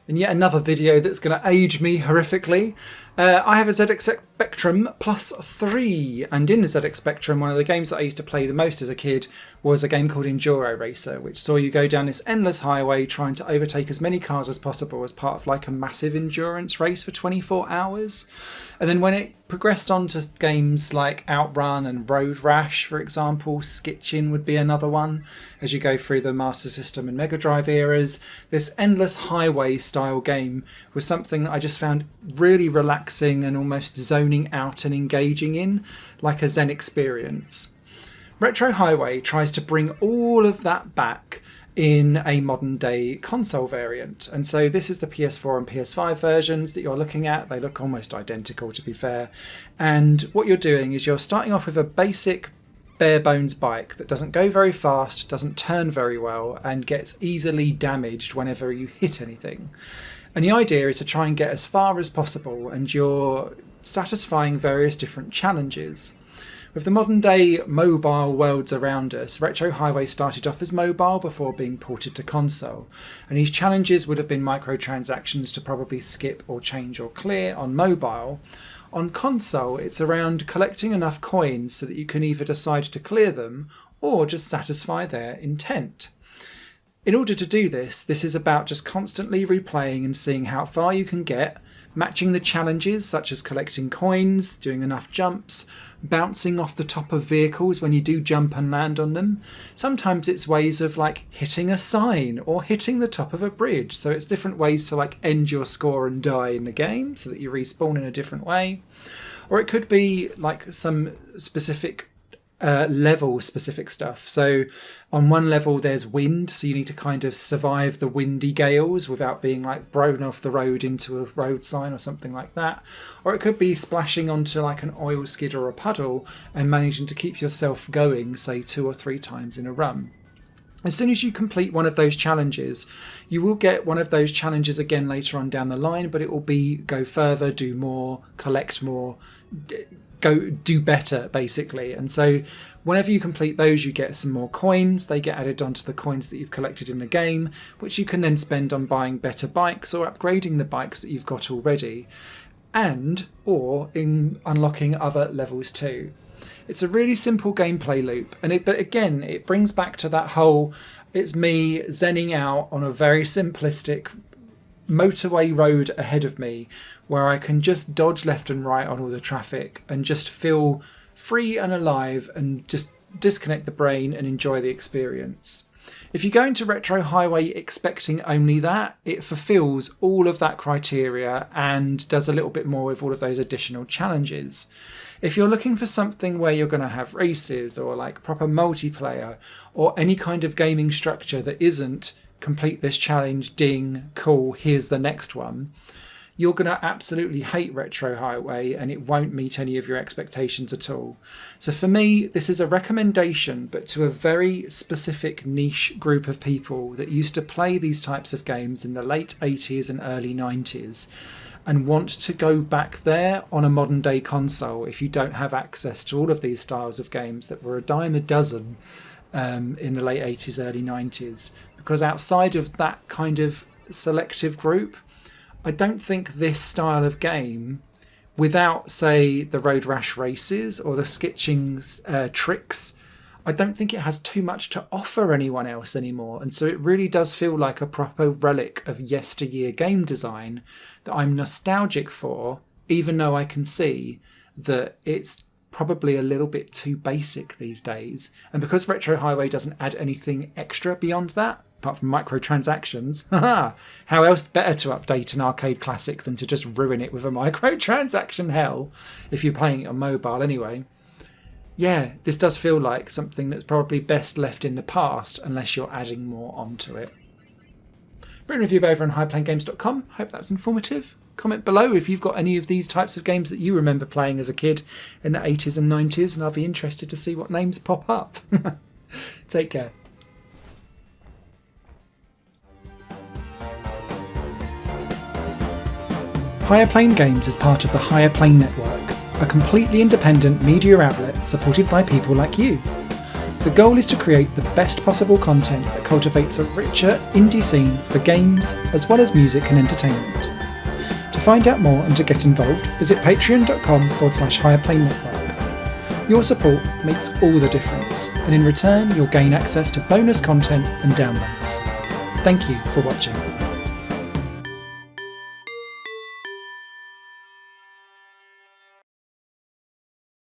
In yet another video that's going to age me horrifically, I have a ZX Spectrum Plus 3, and in the ZX Spectrum, one of the games that I used to play the most as a kid was a game called EndroRacer, which saw you go down this endless highway trying to overtake as many cars as possible as part of like a massive endurance race for 24 hours. And then when it progressed on to games like Outrun and Road Rash, for example, Skitchin would be another one. As you go through the Master System and Mega Drive eras, this endless highway style game was something that I just found really relaxing and almost zoning out and engaging in, like a Zen experience. Retro Highway tries to bring all of that back in a modern day console variant, and so this is the PS4 and PS5 versions that you're looking at. They look almost identical, to be fair, and what you're doing is you're starting off with a basic bare bones bike that doesn't go very fast, doesn't turn very well, and gets easily damaged whenever you hit anything. And the idea is to try and get as far as possible, and you're satisfying various different challenges. With the modern day mobile worlds around us, Retro Highway started off as mobile before being ported to console, and these challenges would have been microtransactions to probably skip or change or clear on mobile. On console, it's around collecting enough coins so that you can either decide to clear them or just satisfy their intent. In order to do this is about just constantly replaying and seeing how far you can get, matching the challenges such as collecting coins, doing enough jumps, bouncing off the top of vehicles when you do jump and land on them. Sometimes it's ways of like hitting a sign or hitting the top of a bridge. So it's different ways to like end your score and die in the game so that you respawn in a different way. Or it could be like some specific level specific stuff. So on one level there's wind, so you need to kind of survive the windy gales without being like blown off the road into a road sign or something like that. Or it could be splashing onto like an oil skid or a puddle and managing to keep yourself going, say 2 or 3 times in a run. As soon as you complete one of those challenges, you will get one of those challenges again later on down the line, but it will be go further, do more, collect more, go do better, basically. And so whenever you complete those, you get some more coins. They get added onto the coins that you've collected in the game, which you can then spend on buying better bikes or upgrading the bikes that you've got already, and or in unlocking other levels too. It's a really simple gameplay loop, but again, it brings back to that whole, it's me zenning out on a very simplistic motorway road ahead of me where I can just dodge left and right on all the traffic and just feel free and alive and just disconnect the brain and enjoy the experience. If you go into Retro Highway expecting only that, it fulfills all of that criteria and does a little bit more with all of those additional challenges. If you're looking for something where you're going to have races or like proper multiplayer or any kind of gaming structure that isn't complete this challenge, ding, cool, here's the next one, you're going to absolutely hate Retro Highway and it won't meet any of your expectations at all. So for me, this is a recommendation, but to a very specific niche group of people that used to play these types of games in the late 80s and early 90s and want to go back there on a modern day console if you don't have access to all of these styles of games that were a dime a dozen in the late 80s, early 90s. Because outside of that kind of selective group, I don't think this style of game, without, say, the Road Rash races or the skitching tricks, I don't think it has too much to offer anyone else anymore. And so it really does feel like a proper relic of yesteryear game design that I'm nostalgic for, even though I can see that it's probably a little bit too basic these days. And because Retro Highway doesn't add anything extra beyond that, apart from microtransactions, how else better to update an arcade classic than to just ruin it with a microtransaction hell, if you're playing it on mobile anyway. Yeah, this does feel like something that's probably best left in the past unless you're adding more onto it. Written review over on highplanegames.com. Hope that was informative. Comment below if you've got any of these types of games that you remember playing as a kid in the 80s and 90s, and I'll be interested to see what names pop up. Take care. Higher Plane Games is part of the Higher Plane Network, a completely independent media outlet supported by people like you. The goal is to create the best possible content that cultivates a richer indie scene for games as well as music and entertainment. To find out more and to get involved, visit patreon.com/HigherPlaneNetwork. Your support makes all the difference, and in return you'll gain access to bonus content and downloads. Thank you for watching.